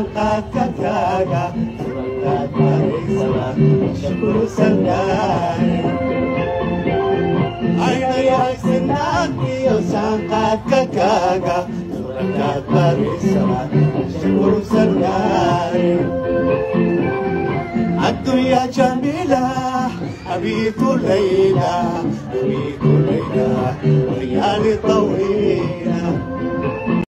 sangkat kakaga sangkat parisala syukur sandari ay nayak sinaki o sangkat kakaga sangkat parisala syukur sandari الدنيا جميلة أبيت ليلى ريالي طويل